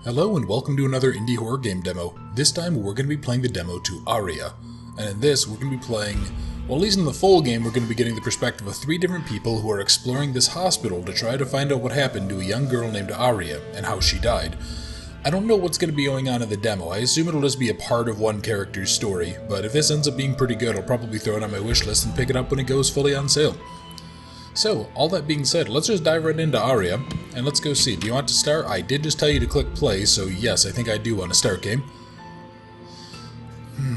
Hello and welcome to another indie horror game demo. This time we're going to be playing the demo to Araya. And in this we're going to be playing, well, at least in the full game we're going to be getting the perspective of 3 different people who are exploring this hospital to try to find out what happened to a young girl named Araya and how she died. I don't know what's going to be going on in the demo. I assume it'll just be a part of one character's story, but if this ends up being pretty good I'll probably throw it on my wish list and pick it up when it goes fully on sale. So, all that being said, let's just dive right into Araya, and let's go see. Do you want to start? I did just tell you to click play, so yes, I think I do want to start game.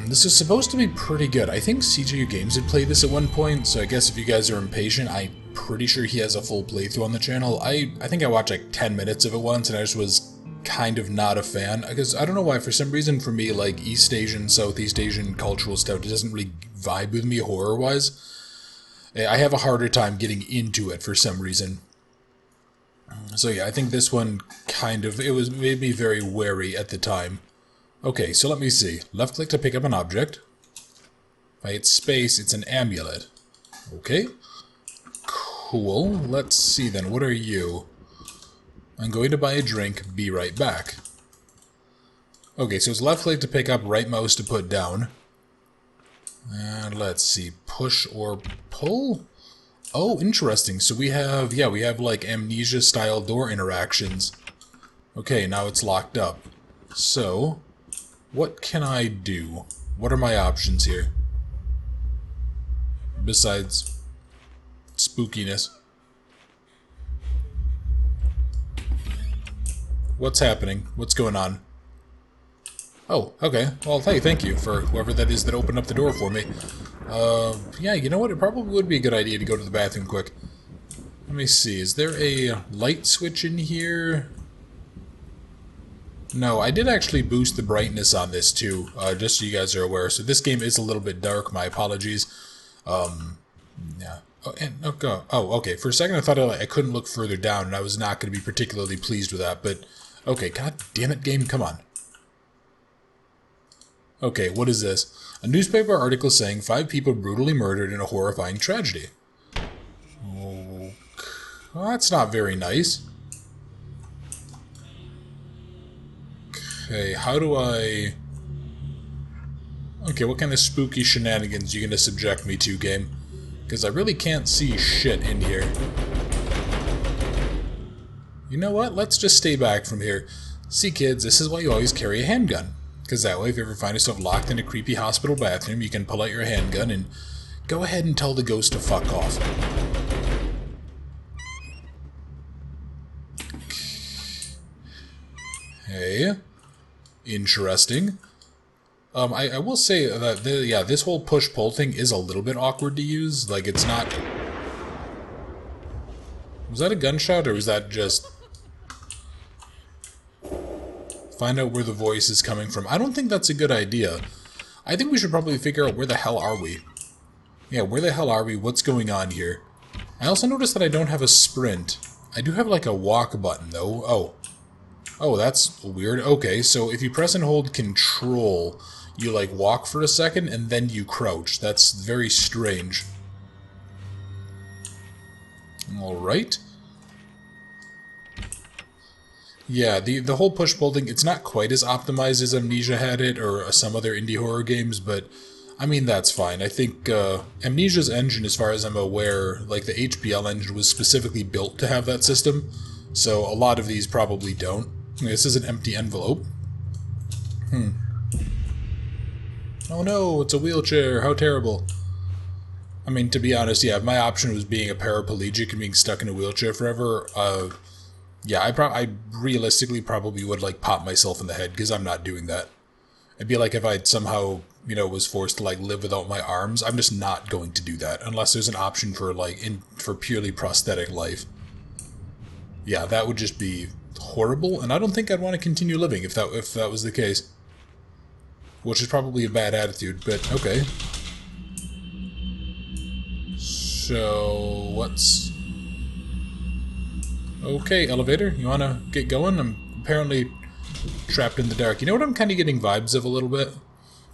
This is supposed to be pretty good. I think CJU Games had played this at one point, so I guess if you guys are impatient, I'm pretty sure he has a full playthrough on the channel. I think I watched like 10 minutes of it once, and I just was kind of not a fan, because I don't know why, for some reason for me, like East Asian, Southeast Asian cultural stuff, it doesn't really vibe with me horror-wise. I have a harder time getting into it for some reason. So yeah, I think this one made me very wary at the time. Okay, so let me see. Left click to pick up an object. If I hit space, it's an amulet. Okay. Cool. Let's see then, what are you? I'm going to buy a drink, be right back. Okay, so it's left click to pick up, right mouse to put down. And let's see, push or pull? Oh, interesting. So we have like amnesia-style door interactions. Okay, now it's locked up. So, what can I do? What are my options here? Besides spookiness. What's happening? What's going on? Oh, okay. Well, hey, thank you for whoever that is that opened up the door for me. Yeah, you know what? It probably would be a good idea to go to the bathroom quick. Let me see. Is there a light switch in here? No, I did actually boost the brightness on this too, just so you guys are aware. So this game is a little bit dark. My apologies. Yeah. Oh, okay. For a second I thought I couldn't look further down, and I was not going to be particularly pleased with that, but okay. God damn it, game. Come on. Okay, what is this? A newspaper article saying 5 people brutally murdered in a horrifying tragedy. Oh, well, that's not very nice. Okay, how do I... Okay, what kind of spooky shenanigans are you going to subject me to, game? Because I really can't see shit in here. You know what? Let's just stay back from here. See, kids, this is why you always carry a handgun. Because that way, if you ever find yourself locked in a creepy hospital bathroom, you can pull out your handgun and go ahead and tell the ghost to fuck off. Hey. Interesting. I will say that, this whole push-pull thing is a little bit awkward to use. Like, it's not... Was that a gunshot, or was that just... Find out where the voice is coming from. I don't think that's a good idea. I think we should probably figure out where the hell are we. Yeah, where the hell are we? What's going on here? I also noticed that I don't have a sprint. I do have like a walk button though. Oh, that's weird. Okay, so if you press and hold control, you like walk for a second and then you crouch. That's very strange. Alright. Yeah, the whole push-pull thing, it's not quite as optimized as Amnesia had it, or some other indie horror games, but, I mean, that's fine. I think, Amnesia's engine, as far as I'm aware, like the HPL engine, was specifically built to have that system, so a lot of these probably don't. This is an empty envelope. Oh no, it's a wheelchair, how terrible. I mean, to be honest, yeah, if my option was being a paraplegic and being stuck in a wheelchair forever, yeah, I realistically probably would, like, pop myself in the head, because I'm not doing that. It'd be like if I somehow, was forced to, like, live without my arms. I'm just not going to do that, unless there's an option for, like, for purely prosthetic life. Yeah, that would just be horrible, and I don't think I'd want to continue living if that was the case. Which is probably a bad attitude, but okay. So, what's... Okay, elevator, you wanna get going? I'm apparently trapped in the dark. You know what I'm kind of getting vibes of a little bit?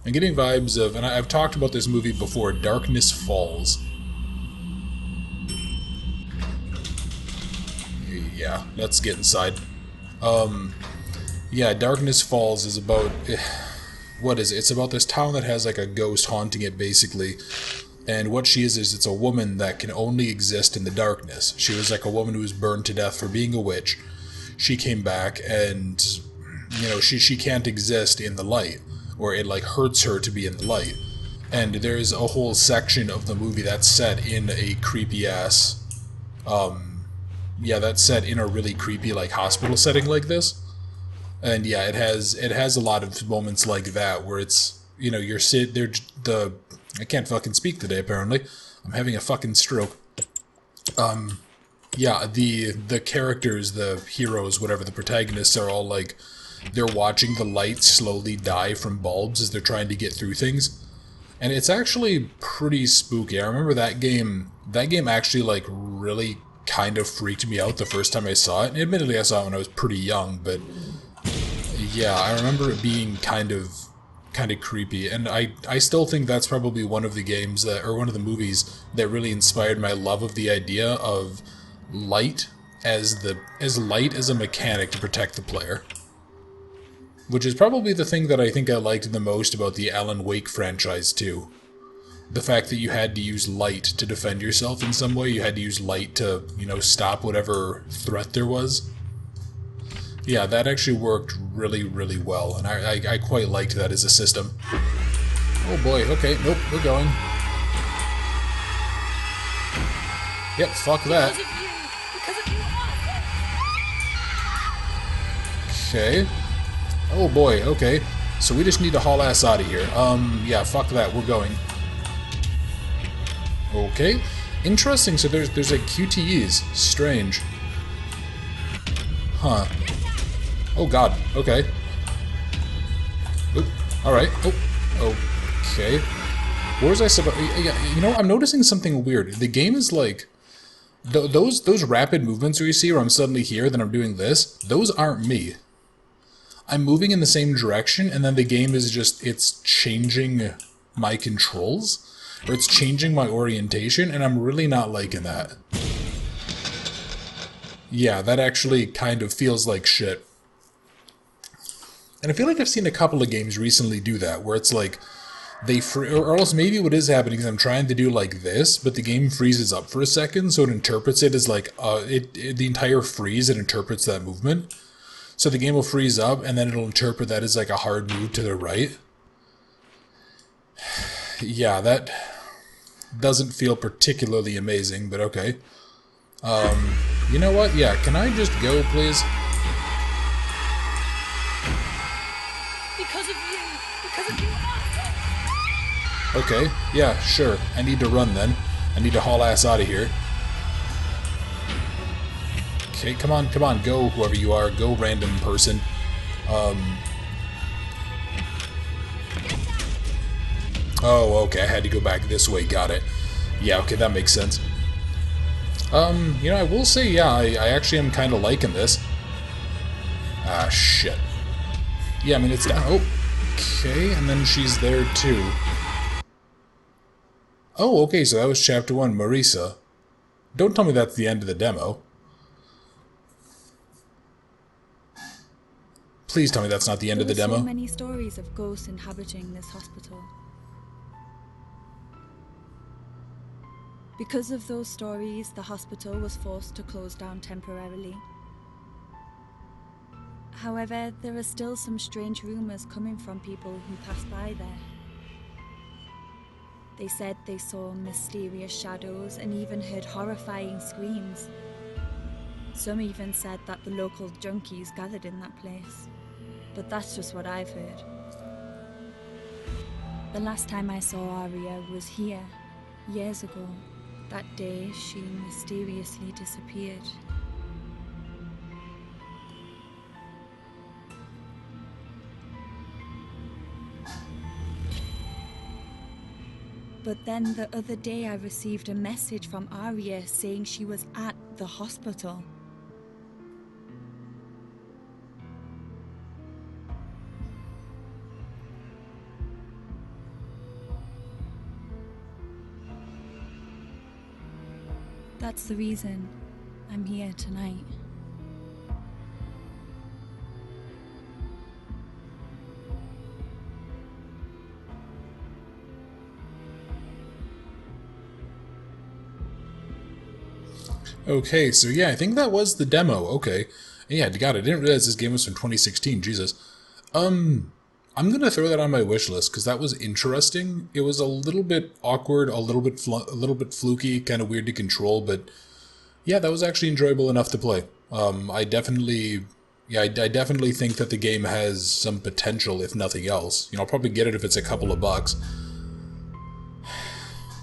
I'm getting vibes of, and I've talked about this movie before, Darkness Falls. Yeah, let's get inside. Yeah, Darkness Falls is about... What is it? It's about this town that has like a ghost haunting it, basically. And what she is it's a woman that can only exist in the darkness. She was like a woman who was burned to death for being a witch. She came back and, you know, she can't exist in the light, or it like hurts her to be in the light. And there's a whole section of the movie that's set in a creepy ass, yeah, that's set in a really creepy like hospital setting like this. And yeah, it has a lot of moments like that where it's, you know, you're sit there, the I can't fucking speak today apparently. I'm having a fucking stroke. Yeah, the characters, the heroes, whatever, the protagonists are all like, they're watching the light slowly die from bulbs as they're trying to get through things. And it's actually pretty spooky. I remember that game actually like really kind of freaked me out the first time I saw it. And admittedly I saw it when I was pretty young, but yeah, I remember it being kind of creepy, and I still think that's probably one of the games that, or one of the movies that really inspired my love of the idea of light as light as a mechanic to protect the player. Which is probably the thing that I think I liked the most about the Alan Wake franchise too. The fact that you had to use light to defend yourself in some way, you had to use light to, you know, stop whatever threat there was. Yeah, that actually worked really, really well, and I quite liked that as a system. Oh boy, okay, nope, we're going. Yep, fuck that. Okay. Oh boy, okay. So we just need to haul ass out of here. Yeah, fuck that, we're going. Okay. Interesting, so there's like QTEs. Strange. Huh. Oh god, okay. Oop, alright. Oh, okay. Where was I supposed... Yeah, you know, I'm noticing something weird. The game is like... Those rapid movements where you see where I'm suddenly here, then I'm doing this, those aren't me. I'm moving in the same direction, and then the game is just... It's changing my controls, or it's changing my orientation, and I'm really not liking that. Yeah, that actually kind of feels like shit. And I feel like I've seen a couple of games recently do that, where it's like, or else maybe what is happening is I'm trying to do like this, but the game freezes up for a second, so it interprets it as like, the entire freeze, it interprets that movement. So the game will freeze up, and then it'll interpret that as like a hard move to the right. Yeah, that doesn't feel particularly amazing, but okay. You know what? Yeah, can I just go, please? Because of you! Because of you! Okay, yeah, sure. I need to run then. I need to haul ass out of here. Okay, come on, go, whoever you are. Go, random person. Oh, okay, I had to go back this way, got it. Yeah, okay, that makes sense. You know, I will say, yeah, I actually am kind of liking this. Ah, shit. Yeah, I mean, it's down. Oh, okay, and then she's there, too. Oh, okay, so that was Chapter 1, Marisa. Don't tell me that's the end of the demo. Please tell me that's not the end of the demo. There were so many stories of ghosts inhabiting this hospital. Because of those stories, the hospital was forced to close down temporarily. However, there are still some strange rumors coming from people who passed by there. They said they saw mysterious shadows and even heard horrifying screams. Some even said that the local junkies gathered in that place. But that's just what I've heard. The last time I saw Araya was here, years ago. That day, she mysteriously disappeared. But then the other day I received a message from Araya saying she was at the hospital. That's the reason I'm here tonight. Okay, so yeah, I think that was the demo. Okay. Yeah, God, I didn't realize this game was from 2016. Jesus. I'm gonna throw that on my wish list because that was interesting. It was a little bit awkward, a little bit fluky, kind of weird to control, but yeah, that was actually enjoyable enough to play. I definitely, yeah, I definitely think that the game has some potential, if nothing else. You know, I'll probably get it if it's a couple of bucks.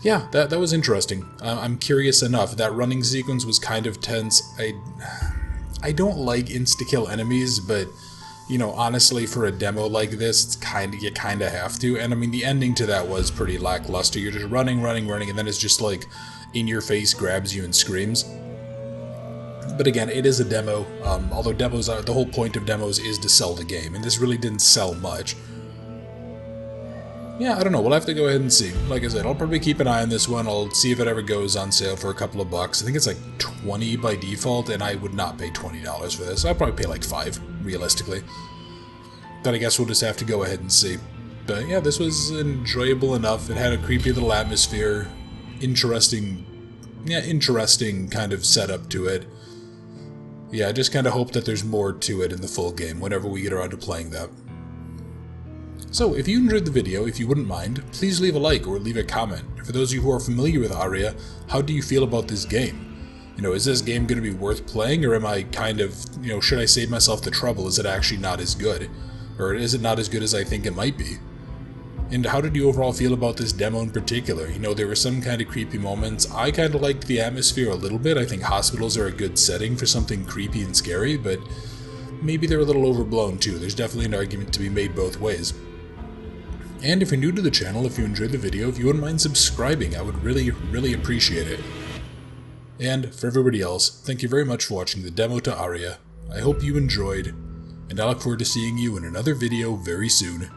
Yeah, that was interesting. I'm curious enough. That running sequence was kind of tense. I don't like insta-kill enemies, but you know, honestly, for a demo like this, you kind of have to. And I mean, the ending to that was pretty lackluster. You're just running, and then it's just like in your face, grabs you and screams. But again, it is a demo. Although the whole point of demos is to sell the game, and this really didn't sell much. Yeah, I don't know. We'll have to go ahead and see. Like I said, I'll probably keep an eye on this one. I'll see if it ever goes on sale for a couple of bucks. I think it's like 20 by default, and I would not pay $20 for this. I'll probably pay like 5, realistically. But I guess we'll just have to go ahead and see. But yeah, this was enjoyable enough. It had a creepy little atmosphere. Interesting kind of setup to it. Yeah, I just kind of hope that there's more to it in the full game whenever we get around to playing that. So, if you enjoyed the video, if you wouldn't mind, please leave a like or leave a comment. For those of you who are familiar with Araya, how do you feel about this game? You know, is this game going to be worth playing, or am I kind of, you know, should I save myself the trouble? Is it actually not as good? Or is it not as good as I think it might be? And how did you overall feel about this demo in particular? You know, there were some kind of creepy moments. I kind of liked the atmosphere a little bit. I think hospitals are a good setting for something creepy and scary, but maybe they're a little overblown too. There's definitely an argument to be made both ways. And if you're new to the channel, if you enjoyed the video, if you wouldn't mind subscribing, I would really, really appreciate it. And for everybody else, thank you very much for watching the demo to Araya. I hope you enjoyed, and I look forward to seeing you in another video very soon.